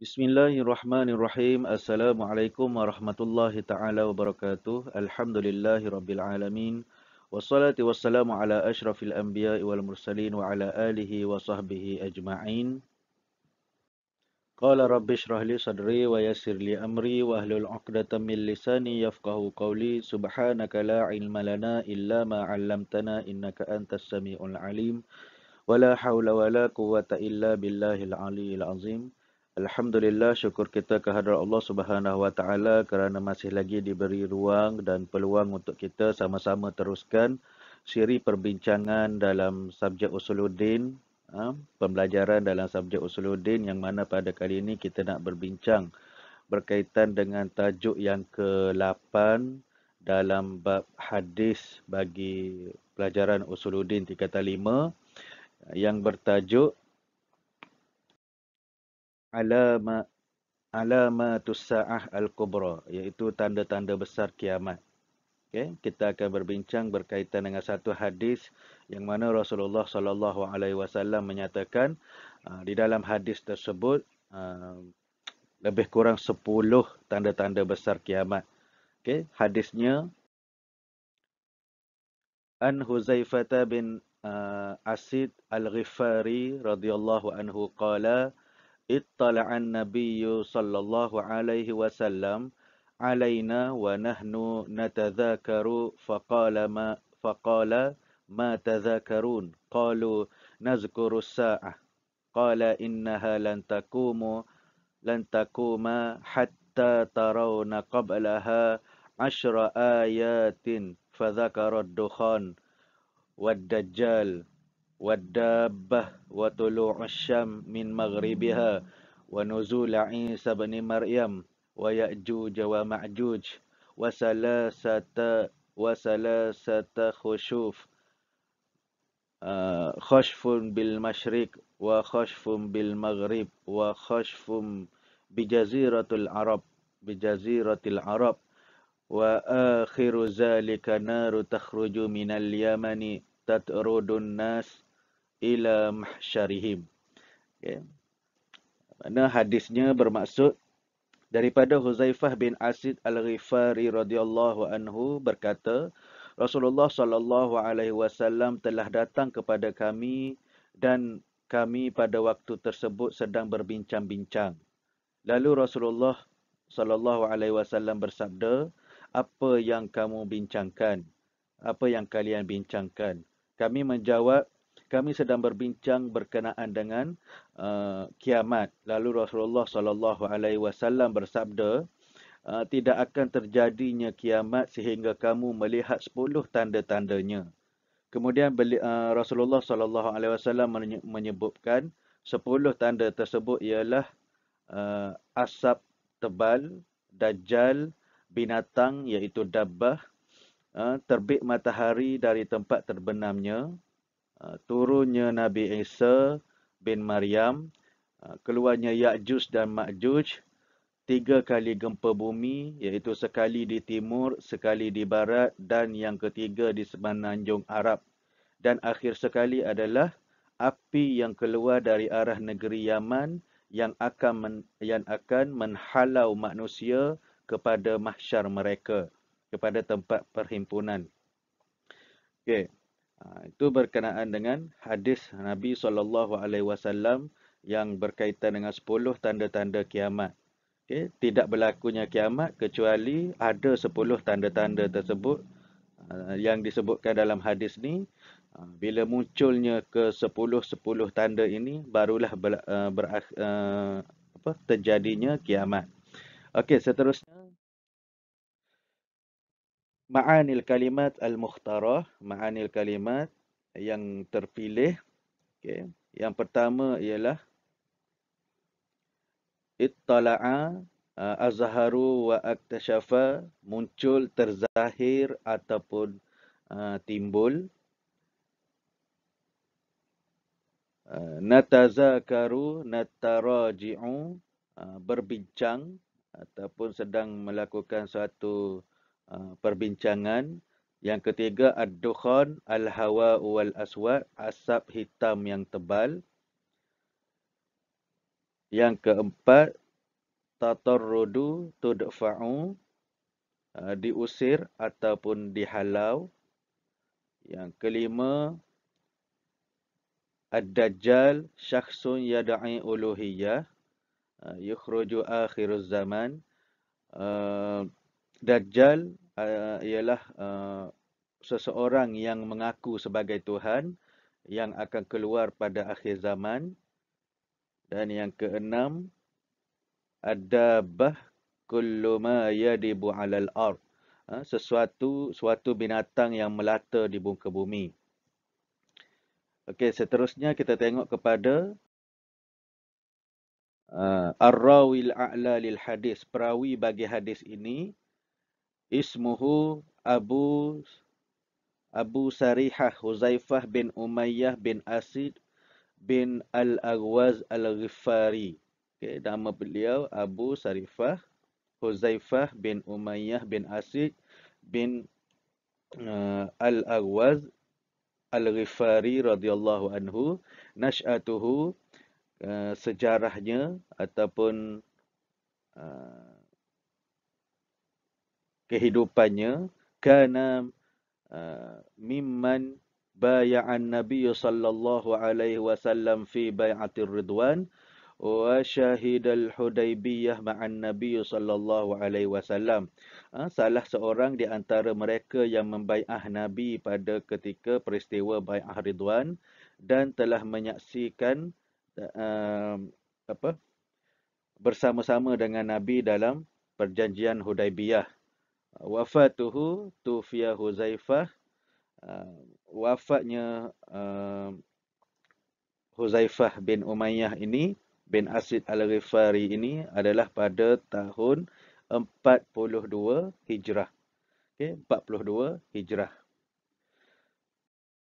Bismillahirrahmanirrahim. Assalamualaikum warahmatullahi taala wabarakatuh. Alhamdulillahi rabbil alamin. Wassalatu wassalamu ala asyrafil anbiya'i wal mursalin wa ala alihi wa sahbihi ajma'in. Qala rabbi shrah li sadri wa yassir li amri wa hlul 'uqdatam min lisani yafqahu qawli. Subhanaka la ilma lana illa ma 'allamtana innaka antas samiul alim. Wala haula wala quwwata illa billahil aliyil azim. Alhamdulillah, syukur kita kehadrat Allah Subhanahu wa taala kerana masih lagi diberi ruang dan peluang untuk kita sama-sama teruskan siri perbincangan dalam subjek Usuluddin, pembelajaran dalam subjek Usuluddin, yang mana pada kali ini kita nak berbincang berkaitan dengan tajuk yang ke-8 dalam bab hadis bagi pelajaran Usuluddin tingkatan 5 yang bertajuk Alamatus Sa'ah Al-Kubra, iaitu tanda-tanda besar kiamat. Okay? Kita akan berbincang berkaitan dengan satu hadis yang mana Rasulullah SAW menyatakan di dalam hadis tersebut lebih kurang 10 tanda-tanda besar kiamat. Okay? Hadisnya An Huzaifah bin Asid Al-Ghifari radhiyallahu anhu qala Ittala'an nabiyyu sallallahu alaihi wasallam alaina wa nahnu natadhakaru faqala ma tadhakarun qalu nazkuru as-sa'ah qala innaha lan takuma hatta tarawna qablaha 'ashra ayatin fadhakara ad-dukhan wad-dajjal والدابة وطلوع الشام من مغربها ونزول عيسى بن مريم ويأجوج ومأجوج وثلاثة خشف بالمشرق وخشف بالمغرب وخشف بجزيرة العرب وآخر ذلك نار تخرج من اليمن تطرد الناس ila mahsyarihim. Okay. Mana hadisnya bermaksud daripada Huzaifah bin Asid Al-Ghifari radhiyallahu anhu berkata, Rasulullah sallallahu alaihi wasallam telah datang kepada kami dan kami pada waktu tersebut sedang berbincang-bincang. Lalu Rasulullah sallallahu alaihi wasallam bersabda, "Apa yang kamu bincangkan? Apa yang kalian bincangkan?" Kami menjawab, kami sedang berbincang berkenaan dengan kiamat. Lalu Rasulullah sallallahu alaihi wasallam bersabda, tidak akan terjadinya kiamat sehingga kamu melihat 10 tanda-tandanya. Kemudian Rasulullah sallallahu alaihi wasallam menyebutkan 10 tanda tersebut ialah asap tebal, dajjal, binatang iaitu dabbah, terbit matahari dari tempat terbenamnya, turunnya Nabi Isa bin Maryam, keluarnya Ya'juj dan Ma'juj, 3 kali gempa bumi, iaitu sekali di timur, sekali di barat, dan yang ketiga di semenanjung Arab. Dan akhir sekali adalah api yang keluar dari arah negeri Yaman yang akan menghalau manusia kepada mahsyar mereka, kepada tempat perhimpunan. Okey. Itu berkenaan dengan hadis Nabi SAW yang berkaitan dengan 10 tanda-tanda kiamat. Okay. Tidak berlakunya kiamat kecuali ada 10 tanda-tanda tersebut yang disebutkan dalam hadis ni. Bila munculnya ke 10 tanda ini, barulah terjadinya kiamat. Okey, seterusnya Ma'anil kalimat al-mukhtarah, ma'anil kalimat yang terpilih. Okay. Yang pertama ialah ittala'a, azharu wa aktashafa, muncul, terzahir ataupun timbul. Natazakaru, nataraji'u, berbincang ataupun sedang melakukan suatu perbincangan. Yang ketiga ad-dukhan, al-hawa wal aswad, asap hitam yang tebal. Yang keempat at-tatarrudu tudfa'u, diusir ataupun dihalau. Yang kelima, ad-dajjal syakhsun yad'i uluhiyah, yukhruju akhiruz zaman. Dajjal ialah seseorang yang mengaku sebagai Tuhan yang akan keluar pada akhir zaman. Dan yang keenam, ad-dabbah kullu ma yadibu 'alal ard, suatu binatang yang melata di muka bumi. Okey, seterusnya kita tengok kepada ar-rawil a'la lil hadis, perawi bagi hadis ini. Ismuhu Abu Sarihah Huzaifah bin Umayyah bin Asid bin Al-Aghwaz Al-Ghifari. Okay, nama beliau Abu Sarifah Huzaifah bin Umayyah bin Asid bin Al-Aghwaz Al-Ghifari radhiyallahu anhu. Nash'atuhu, sejarahnya ataupun kehidupannya, kana mimman bay'an Nabi sallallahu alaihi wasallam fi bai'atir Ridwan wa syahidal Hudaybiyah ma'an Nabi sallallahu alaihi wasallam. Salah seorang di antara mereka yang membai'ah Nabi pada ketika peristiwa bai'ah Ridwan dan telah menyaksikan bersama-sama dengan Nabi dalam perjanjian Hudaybiyah. Wafatuhu tufiya Huzaifah, wafatnya Huzaifah bin Umayyah ini bin Asid Al-Ghifari ini adalah pada tahun 42 Hijrah. Okey, 42 Hijrah.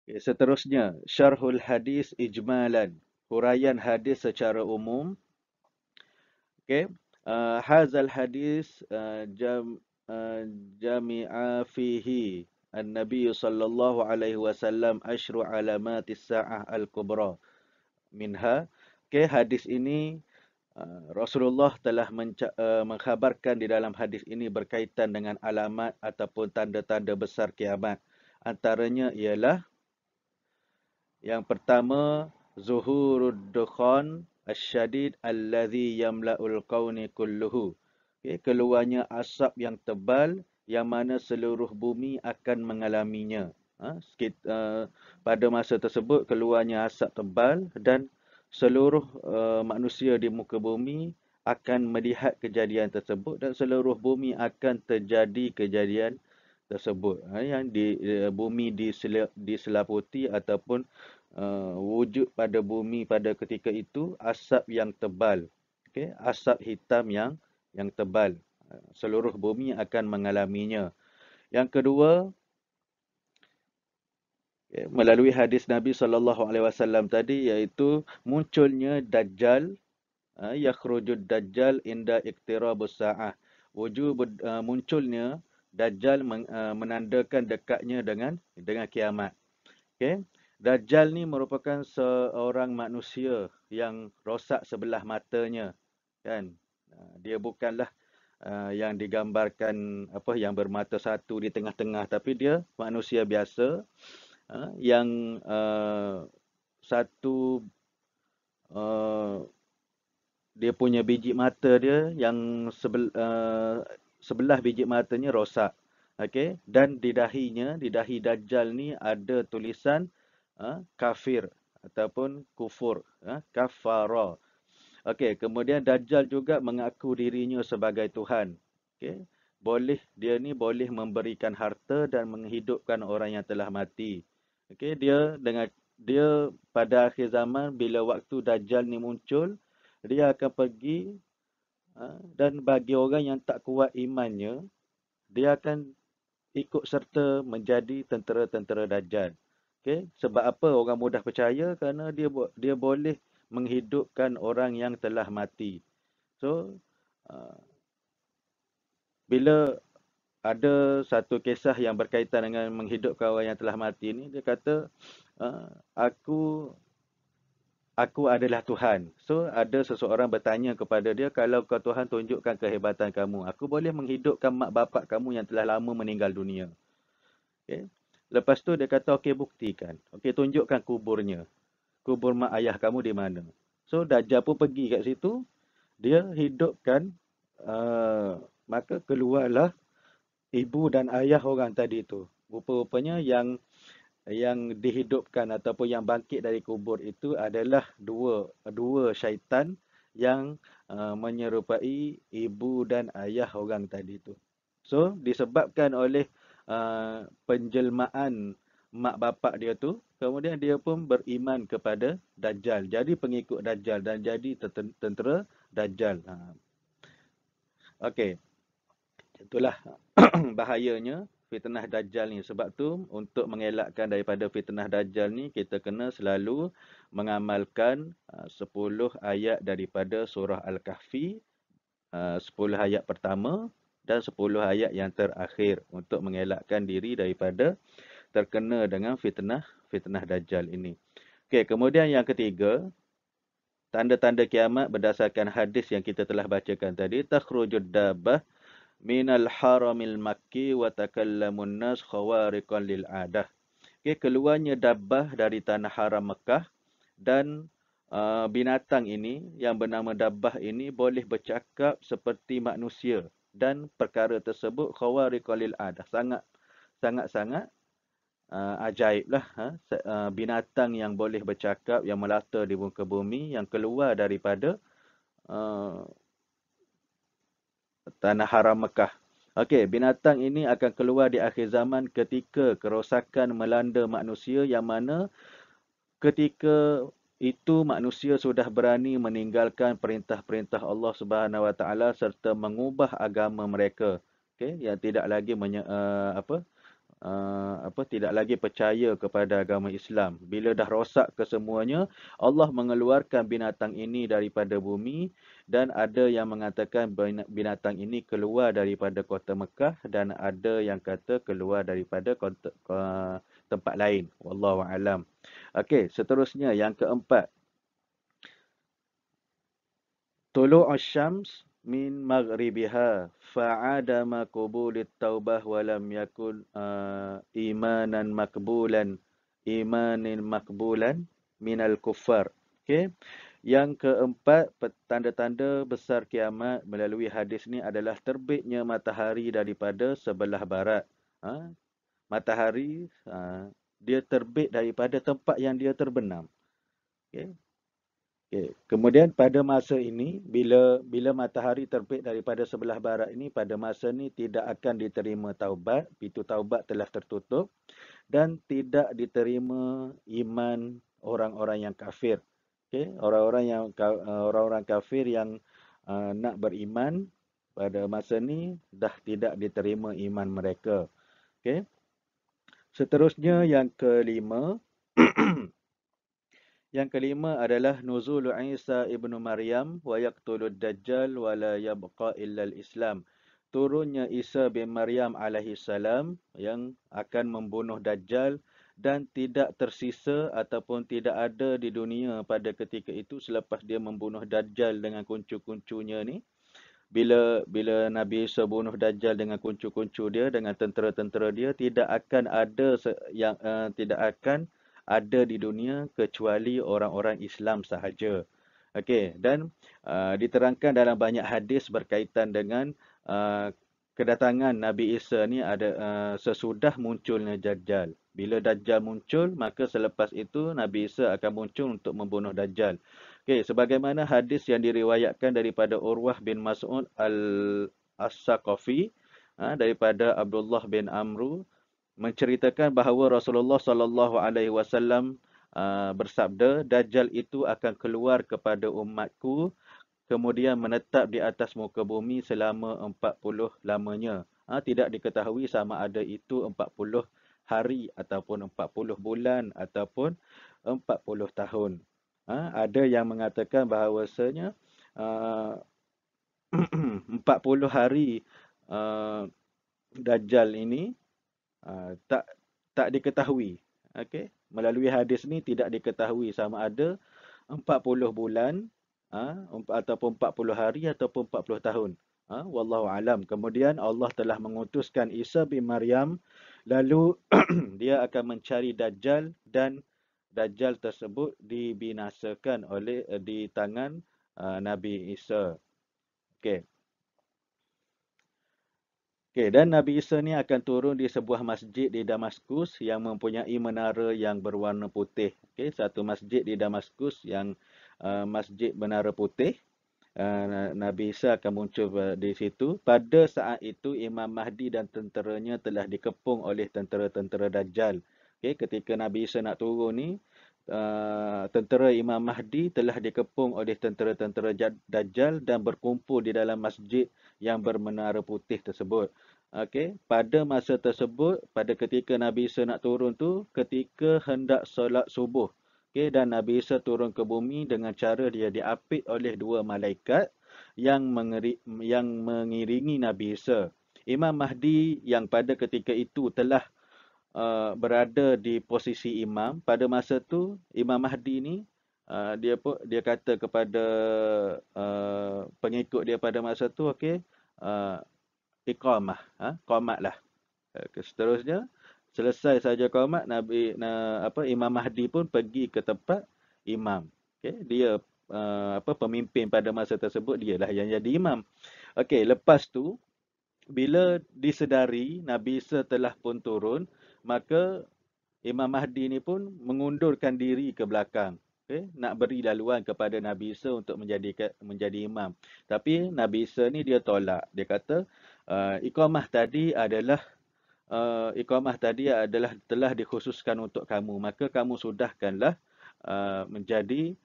Okay, seterusnya, syarhul hadis ijmalan, huraian hadis secara umum. Okey, hazal hadis jami'a fihi an-nabiy sallallahu alaihi wasallam asyru alamatis sa'ah al-kubra minha. Okay, hadis ini Rasulullah telah mengkhabarkan di dalam hadis ini berkaitan dengan alamat ataupun tanda-tanda besar kiamat. Antaranya ialah yang pertama, zuhurud dukhan asyadid alladhi yamla'ul qawni kulluhu. Okay, keluarnya asap yang tebal yang mana seluruh bumi akan mengalaminya. Pada masa tersebut keluarnya asap tebal dan seluruh manusia di muka bumi akan melihat kejadian tersebut dan seluruh bumi akan terjadi kejadian tersebut. Yang di bumi diselaputi ataupun wujud pada bumi pada ketika itu asap yang tebal. Okay? Asap hitam yang tebal. Seluruh bumi akan mengalaminya. Yang kedua, melalui hadis Nabi SAW tadi, iaitu munculnya Dajjal, yakhrujud Dajjal inda iktirabus sa'ah. Munculnya Dajjal menandakan dekatnya dengan kiamat. Okay? Dajjal ni merupakan seorang manusia yang rosak sebelah matanya, kan? Dia bukanlah yang digambarkan yang bermata satu di tengah-tengah, tapi dia manusia biasa yang satu dia punya biji mata dia yang sebelah biji matanya rosak. Okey, dan di dahi Dajjal ni ada tulisan kafir ataupun kufur, kafara. Okey, kemudian Dajjal juga mengaku dirinya sebagai Tuhan. Okey, dia ni boleh memberikan harta dan menghidupkan orang yang telah mati. Okey, dia pada akhir zaman bila waktu Dajjal ni muncul, dia akan pergi dan bagi orang yang tak kuat imannya, dia akan ikut serta menjadi tentera-tentera Dajjal. Okey, sebab apa orang mudah percaya? Kerana dia boleh menghidupkan orang yang telah mati. So, bila ada satu kisah yang berkaitan dengan menghidupkan orang yang telah mati ni, dia kata, aku aku adalah Tuhan. So, ada seseorang bertanya kepada dia, kalau kau Tuhan tunjukkan kehebatan kamu, aku boleh menghidupkan mak bapak kamu yang telah lama meninggal dunia. Okay. Lepas tu dia kata, okey buktikan. Okey, tunjukkan kuburnya. Kubur mak ayah kamu di mana. So, Dajjal pun pergi kat situ, dia hidupkan, maka keluarlah ibu dan ayah orang tadi tu. Rupa-rupanya yang dihidupkan ataupun yang bangkit dari kubur itu adalah dua syaitan yang menyerupai ibu dan ayah orang tadi tu. So disebabkan oleh penjelmaan mak bapak dia tu, kemudian dia pun beriman kepada Dajjal, jadi pengikut Dajjal dan jadi tentera Dajjal. Okey, itulah bahayanya fitnah Dajjal ni. Sebab tu untuk mengelakkan daripada fitnah Dajjal ni, kita kena selalu mengamalkan 10 ayat daripada surah Al-Kahfi, 10 ayat pertama dan 10 ayat yang terakhir untuk mengelakkan diri daripada terkena dengan fitnah Dajjal ini. Okey, kemudian yang ketiga, tanda-tanda kiamat berdasarkan hadis yang kita telah bacakan tadi, takhrujud dabbah minal haramil makki wa takallamun nas khawariqan lil adah. Okay, keluarnya dabbah dari tanah haram Mekah dan binatang ini yang bernama dabbah ini boleh bercakap seperti manusia dan perkara tersebut khawariqan lil adah. Sangat-sangat ajaib lah. Binatang yang boleh bercakap, yang melata di muka bumi, yang keluar daripada uh, tanah haram Mekah. Okey, binatang ini akan keluar di akhir zaman ketika kerosakan melanda manusia, yang mana ketika itu manusia sudah berani meninggalkan perintah-perintah Allah Subhanahu Wa Taala serta mengubah agama mereka. Okey, yang tidak lagi tidak lagi percaya kepada agama Islam. Bila dah rosak kesemuanya, Allah mengeluarkan binatang ini daripada bumi, dan ada yang mengatakan binatang ini keluar daripada kota Mekah dan ada yang kata keluar daripada tempat lain. Wallahu alam. Okey, seterusnya yang keempat. Tulu'us syams min maghribiha fa'adama qubulit taubah walam yakun imanin makbulan minal kuffar. Okey. Yang keempat, tanda-tanda besar kiamat melalui hadis ni adalah terbitnya matahari daripada sebelah barat. Matahari dia terbit daripada tempat yang dia terbenam. Okey. Okay. Kemudian pada masa ini, bila matahari terbit daripada sebelah barat ini, pada masa ini tidak akan diterima taubat, pintu taubat telah tertutup, dan tidak diterima iman orang-orang yang kafir. Okay. Orang-orang kafir yang nak beriman pada masa ini dah tidak diterima iman mereka. Okay. Seterusnya yang kelima. Yang kelima adalah nuzul Isa ibnu Maryam wa yaqtulud dajjal wa la yabqa illa al-Islam. Turunnya Isa bin Maryam alaihi salam yang akan membunuh Dajjal dan tidak tersisa ataupun tidak ada di dunia pada ketika itu selepas dia membunuh Dajjal dengan kuncu-kuncunya ni. Bila Nabi Isa bunuh Dajjal dengan kuncu-kuncu dia, dengan tentera-tentera dia, tidak akan ada di dunia kecuali orang-orang Islam sahaja. Okey, dan diterangkan dalam banyak hadis berkaitan dengan kedatangan Nabi Isa ni ada sesudah munculnya Dajjal. Bila Dajjal muncul, maka selepas itu Nabi Isa akan muncul untuk membunuh Dajjal. Okey, sebagaimana hadis yang diriwayatkan daripada Urwah bin Mas'ud As-Saqafi daripada Abdullah bin Amru, menceritakan bahawa Rasulullah sallallahu alaihi wasallam bersabda, Dajjal itu akan keluar kepada umatku kemudian menetap di atas muka bumi selama 40 lamanya. Tidak diketahui sama ada itu 40 hari ataupun 40 bulan ataupun 40 tahun. Ada yang mengatakan bahawasanya 40 hari Dajjal ini tak diketahui. Okey, melalui hadis ni tidak diketahui sama ada 40 bulan, ataupun 40 hari ataupun 40 tahun. Wallahu alam. Kemudian Allah telah mengutuskan Isa bin Maryam, lalu dia akan mencari Dajjal, dan Dajjal tersebut dibinasakan oleh di tangan Nabi Isa. Okey. Okey, dan Nabi Isa ni akan turun di sebuah masjid di Damaskus yang mempunyai menara yang berwarna putih. Okey, satu masjid di Damaskus yang masjid menara putih. Nabi Isa akan muncul di situ. Pada saat itu Imam Mahdi dan tenteranya telah dikepung oleh tentera-tentera Dajjal. Okey, ketika Nabi Isa nak turun ni, tentera Imam Mahdi telah dikepung oleh tentera-tentera Dajjal dan berkumpul di dalam masjid yang bermenara putih tersebut. Okey, pada masa tersebut, pada ketika Nabi Isa nak turun tu, ketika hendak solat subuh. Okey, dan Nabi Isa turun ke bumi dengan cara dia diapit oleh dua malaikat yang mengiringi Nabi Isa. Imam Mahdi yang pada ketika itu telah berada di posisi imam. Pada masa tu Imam Mahdi ni dia kata kepada pengikut dia pada masa tu, okey, iqamah, qamatlah. Seterusnya, selesai saja qamat, Imam Mahdi pun pergi ke tempat imam. Okey, dia pemimpin pada masa tersebut, dialah yang jadi imam. Okey, lepas tu bila disedari Nabi Isa telah pun turun, maka Imam Mahdi ni pun mengundurkan diri ke belakang. Okay? Nak beri laluan kepada Nabi Isa untuk menjadi imam. Tapi Nabi Isa ni dia tolak. Dia kata, iqamah tadi adalah telah dikhususkan untuk kamu. Maka kamu sudahkanlah menjadi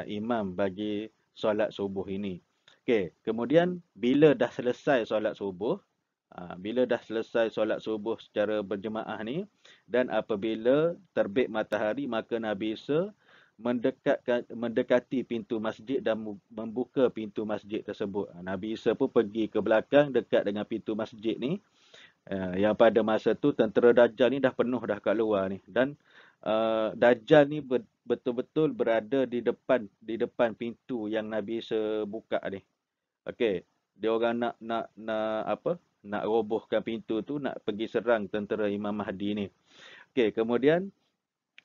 imam bagi solat subuh ini. Okay. Kemudian bila dah selesai solat subuh, secara berjemaah ni, dan apabila terbit matahari, maka Nabi Isa mendekati pintu masjid dan membuka pintu masjid tersebut. Nabi Isa pun pergi ke belakang dekat dengan pintu masjid ni, yang pada masa tu tentera Dajjal ni dah penuh dah kat luar ni, dan Dajjal ni betul-betul berada di depan pintu yang Nabi Isa buka ni. Okey, dia orang nak robohkan pintu tu, nak pergi serang tentera Imam Mahdi ni. Okey, kemudian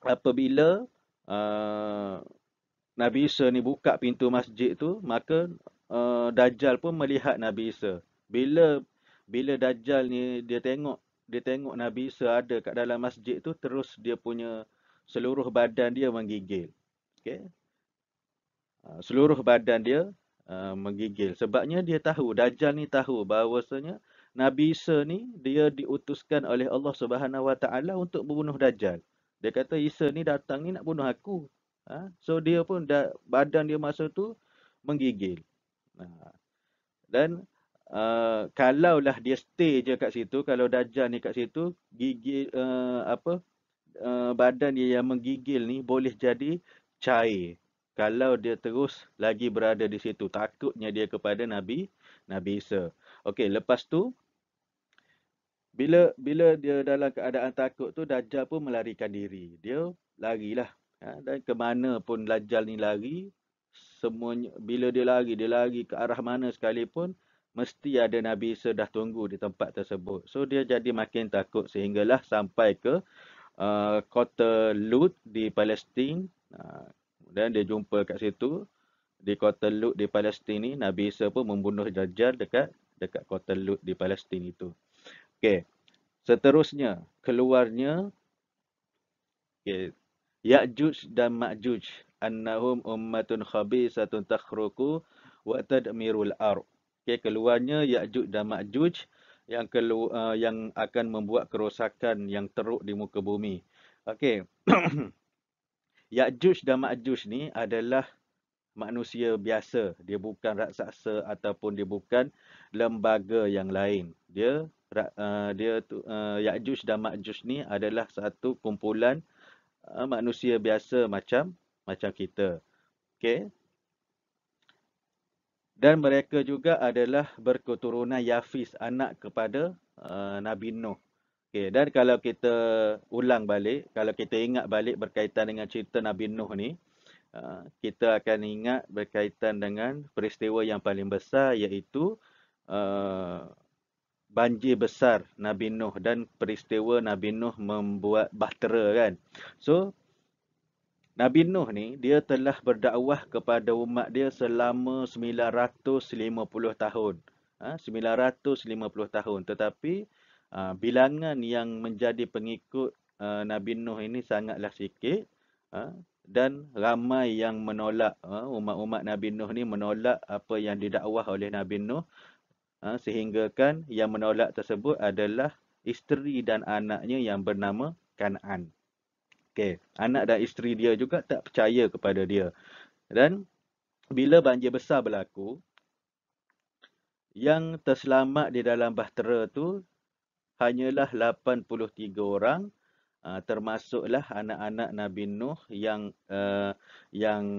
apabila Nabi Isa ni buka pintu masjid tu, maka Dajjal pun melihat Nabi Isa. Bila Dajjal ni dia tengok Nabi Isa ada kat dalam masjid tu, terus dia punya seluruh badan dia menggigil. Okey. Seluruh badan dia menggigil. Sebabnya dia tahu, Dajjal ni tahu bahawasanya Nabi Isa ni dia diutuskan oleh Allah Subhanahu Wa Taala untuk membunuh Dajjal. Dia kata Isa ni datang ni nak bunuh aku. So dia pun badan dia masa tu menggigil. Dan kalaulah dia stay je kat situ, kalau Dajjal ni kat situ, gigil badan dia yang menggigil ni boleh jadi cair. Kalau dia terus lagi berada di situ, takutnya dia kepada Nabi Isa. Okey, lepas tu bila dia dalam keadaan takut tu, Dajjal pun melarikan diri. Dia larilah. Dan ke mana pun Dajjal ni lari, semuanya bila dia lari ke arah mana sekalipun, mesti ada Nabi Isa dah tunggu di tempat tersebut. So dia jadi makin takut sehinggalah sampai ke kota Lut di Palestin. Dan dia jumpa kat situ, di kota Lut di Palestin ni, Nabi Isa pun membunuh Dajjal dekat kota Lut di Palestin itu. Okey. Seterusnya, keluarnya Ya'juj dan Ma'juj, annahum ummatun khabisatun takhruqu wa tadmirul ard. Okey, keluarnya Ya'juj dan Ma'juj yang akan membuat kerosakan yang teruk di muka bumi. Okey. Ya'juj dan Ma'juj ni adalah manusia biasa. Dia bukan raksasa ataupun dia bukan lembaga yang lain. Ya'juj dan Ma'juj ni adalah satu kumpulan manusia biasa macam kita. Okey. Dan mereka juga adalah berketurunan Yafis, anak kepada Nabi Nuh. Okay, dan kalau kita ulang balik, kalau kita ingat balik berkaitan dengan cerita Nabi Nuh ni, kita akan ingat berkaitan dengan peristiwa yang paling besar, iaitu banjir besar Nabi Nuh dan peristiwa Nabi Nuh membuat bahtera kan. So, Nabi Nuh ni, dia telah berdakwah kepada umat dia selama 950 tahun. 950 tahun. Tetapi, bilangan yang menjadi pengikut Nabi Nuh ini sangatlah sikit. Dan ramai yang menolak. Umat-umat Nabi Nuh ni menolak apa yang didakwah oleh Nabi Nuh. Sehingga kan yang menolak tersebut adalah isteri dan anaknya yang bernama Kan'an. Okey, anak dan isteri dia juga tak percaya kepada dia. Dan bila banjir besar berlaku, yang terselamat di dalam bahtera tu hanyalah 83 orang, termasuklah anak-anak Nabi Nuh yang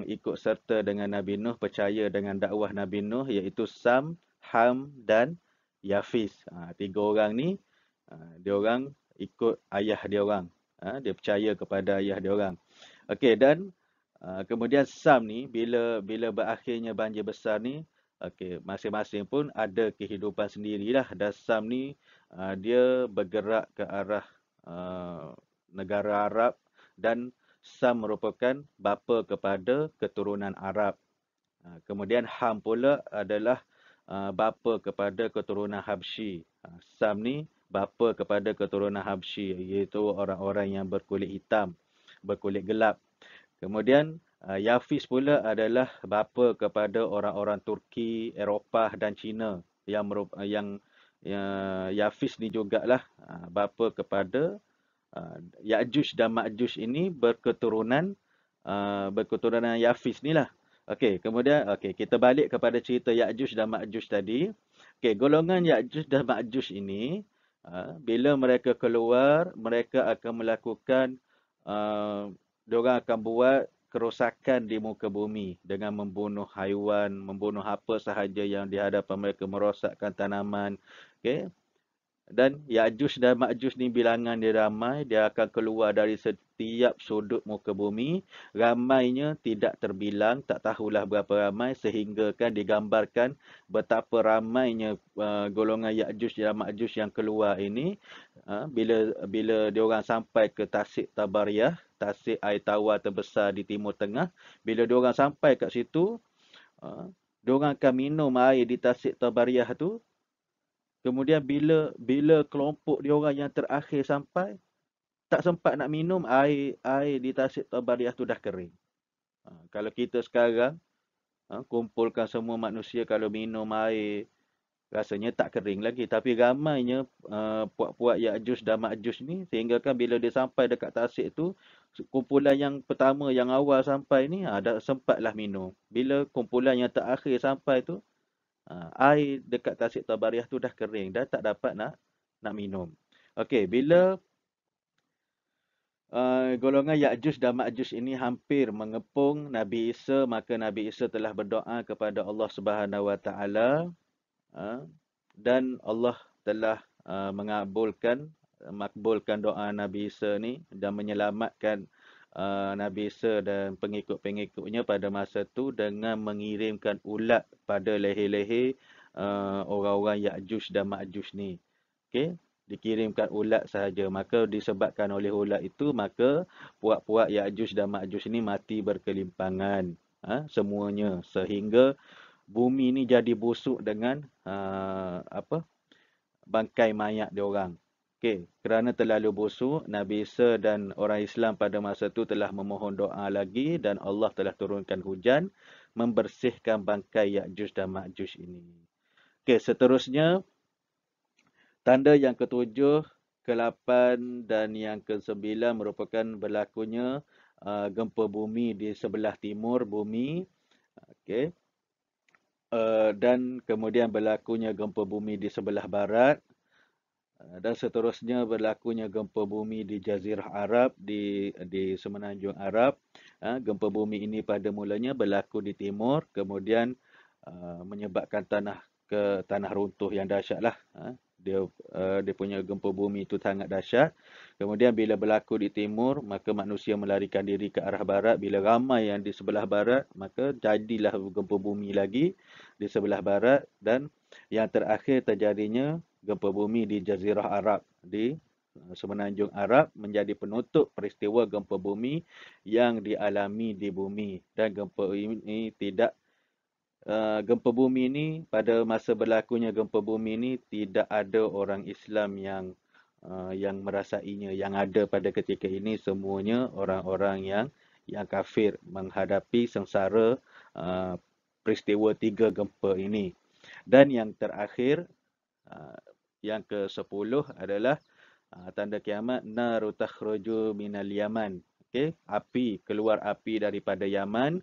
ikut serta dengan Nabi Nuh, percaya dengan dakwah Nabi Nuh, iaitu Sam, Ham dan Yafis. 3 orang ni, dia orang ikut ayah dia orang. Dia percaya kepada ayah dia orang. Okey, dan kemudian Sam ni, bila berakhirnya banjir besar ni, okey, masing-masing pun ada kehidupan sendirilah. Dan Sam ni, dia bergerak ke arah negara Arab, dan Sam merupakan bapa kepada keturunan Arab. Kemudian Ham pula adalah bapa kepada keturunan Habsyi. Sam ni bapa kepada keturunan Habsyi, iaitu orang-orang yang berkulit hitam, berkulit gelap. Kemudian Yafis pula adalah bapa kepada orang-orang Turki, Eropah dan Cina. Yang Yafis ni jugalah bapa kepada Ya'juj dan Ma'juj ini berketurunan Yafis ni lah. Okey, kemudian kita balik kepada cerita Ya'juj dan Ma'juj tadi. Okey, golongan Ya'juj dan Ma'juj ini, bila mereka keluar, mereka akan melakukan, diorang akan buat kerosakan di muka bumi dengan membunuh haiwan, membunuh apa sahaja yang di hadapan mereka, merosakkan tanaman. Okey. Dan Ya'juj dan Ma'juj ni bilangan dia ramai, dia akan keluar dari setiap sudut muka bumi. Ramainya tidak terbilang, tak tahulah berapa ramai, sehingga kan digambarkan betapa ramainya golongan Ya'juj dan Ma'juj yang keluar ini. Bila diorang sampai ke Tasik Tabariyah, tasik air tawar terbesar di Timur Tengah, bila diorang sampai kat situ, diorang akan minum air di Tasik Tabariyah tu. Kemudian bila kelompok dia orang yang terakhir sampai, tak sempat nak minum, air di Tasik Tabariyah tu dah kering. Kalau kita sekarang kumpulkan semua manusia, kalau minum air, rasanya tak kering lagi. Tapi ramainya puak-puak Ya'juj dan Ma'juj ni, sehingga kan bila dia sampai dekat Tasik tu, kumpulan yang pertama, yang awal sampai ni, dah sempatlah minum. Bila kumpulan yang terakhir sampai tu, air dekat Tasik Tabariyah tu dah kering, dah tak dapat nak minum. Okey, bila golongan Ya'juj dan Ma'juj ini hampir mengepung Nabi Isa, maka Nabi Isa telah berdoa kepada Allah Subhanahu Wa Taala, dan Allah telah makbulkan doa Nabi Isa ni dan menyelamatkan Nabi Isa dan pengikut-pengikutnya pada masa tu dengan mengirimkan ulat pada leher-leher orang-orang Ya'juj dan Ma'juj ni. Okey, dikirimkan ulat sahaja. Maka disebabkan oleh ulat itu, maka puak-puak Ya'juj dan Ma'juj ni mati berkelimpangan, semuanya, sehingga bumi ni jadi busuk dengan bangkai mayat dia orang. Okey, kerana terlalu busuk, Nabi Isa dan orang Islam pada masa itu telah memohon doa lagi, dan Allah telah turunkan hujan membersihkan bangkai Ya'juj dan Ma'juj ini. Okey, seterusnya tanda yang ke-7, ke-8 dan yang ke-9 merupakan berlakunya gempa bumi di sebelah timur bumi. Okey. Dan kemudian berlakunya gempa bumi di sebelah barat. Dan seterusnya berlakunya gempa bumi di Jazirah Arab, di semenanjung Arab. Gempa bumi ini pada mulanya berlaku di timur, kemudian menyebabkan tanah runtuh yang dahsyatlah dia punya gempa bumi itu sangat dahsyat. Kemudian bila berlaku di timur, maka manusia melarikan diri ke arah barat. Bila ramai yang di sebelah barat, maka jadilah gempa bumi lagi di sebelah barat. Dan yang terakhir terjadinya gempa bumi di Jazirah Arab, di Semenanjung Arab, menjadi penutup peristiwa gempa bumi yang dialami di bumi. Dan gempa ini gempa bumi ini, pada masa berlakunya gempa bumi ini, tidak ada orang Islam yang merasainya. Yang ada pada ketika ini semuanya orang-orang yang kafir menghadapi sengsara peristiwa 3 gempa ini. Dan yang terakhir, yang ke-10 adalah tanda kiamat, naru takhruju minal Yaman. Okey, keluar api daripada Yaman,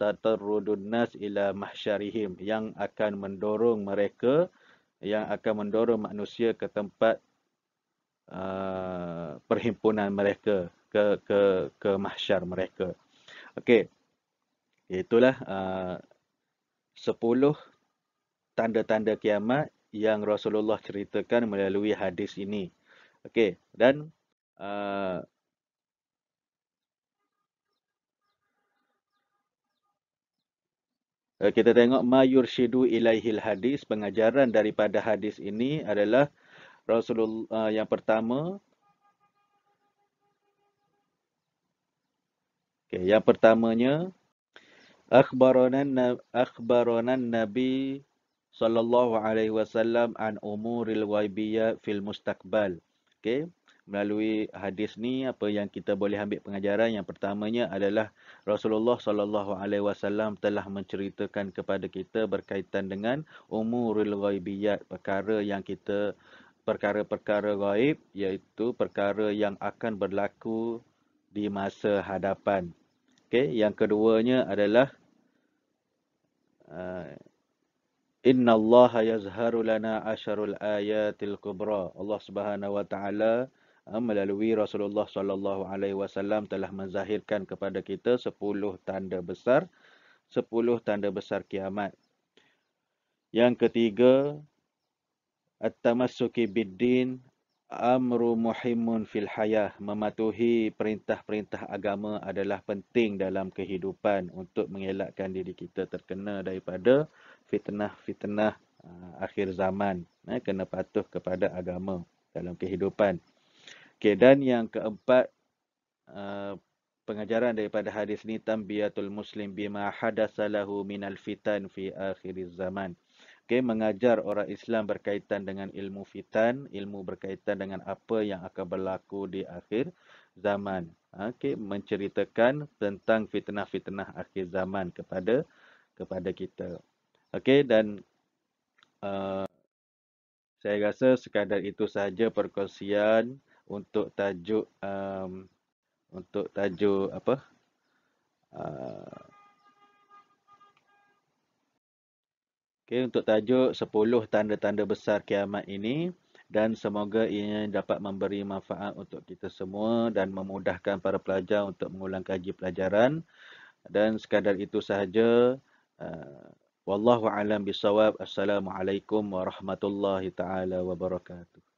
tatarrudun nas ila mahsyarihim, yang akan mendorong manusia ke tempat perhimpunan mereka, ke mahsyar mereka. Okey, itulah 10 tanda-tanda kiamat yang Rasulullah ceritakan melalui hadis ini. Okey, dan kita tengok ma yurshidu ilaihil hadis. Pengajaran daripada hadis ini adalah Rasulullah yang pertama. Okay, yang pertamanya, akhbaranan Nabi sallallahu alaihi wasallam an umuril ghaibiyah fil mustaqbal. Okay, melalui hadis ni apa yang kita boleh ambil pengajaran? Yang pertamanya adalah Rasulullah sallallahu alaihi wasallam telah menceritakan kepada kita berkaitan dengan umuril ghaibiyah, perkara-perkara gaib, iaitu perkara yang akan berlaku di masa hadapan. Okay, yang keduanya adalah Inna Allah yazharu lana asyarul ayatil kubra. Allah Subhanahu wa taala melalui Rasulullah sallallahu alaihi wasallam telah menzahirkan kepada kita 10 tanda besar kiamat. Yang ketiga, at-tamassuki bid-din amru muhimmun fil hayah. Mematuhi perintah-perintah agama adalah penting dalam kehidupan untuk mengelakkan diri kita terkena daripada fitnah-fitnah akhir zaman. Kena patuh kepada agama dalam kehidupan. Okay, dan yang keempat, pengajaran daripada hadis ni, tambiyatul muslim bima hadasa lahu minal fitan fi akhiriz zaman. Okay, mengajar orang Islam berkaitan dengan ilmu fitan, ilmu berkaitan dengan apa yang akan berlaku di akhir zaman. Okay, menceritakan tentang fitnah-fitnah akhir zaman kepada kita. Okay, dan saya rasa sekadar itu sahaja perkongsian untuk tajuk apa? Okay, untuk tajuk 10 tanda-tanda besar kiamat ini, dan semoga ia dapat memberi manfaat untuk kita semua dan memudahkan para pelajar untuk mengulang kaji pelajaran. Dan sekadar itu sahaja. Wallahu a'lam bisawab. Assalamualaikum warahmatullahi taala wabarakatuh.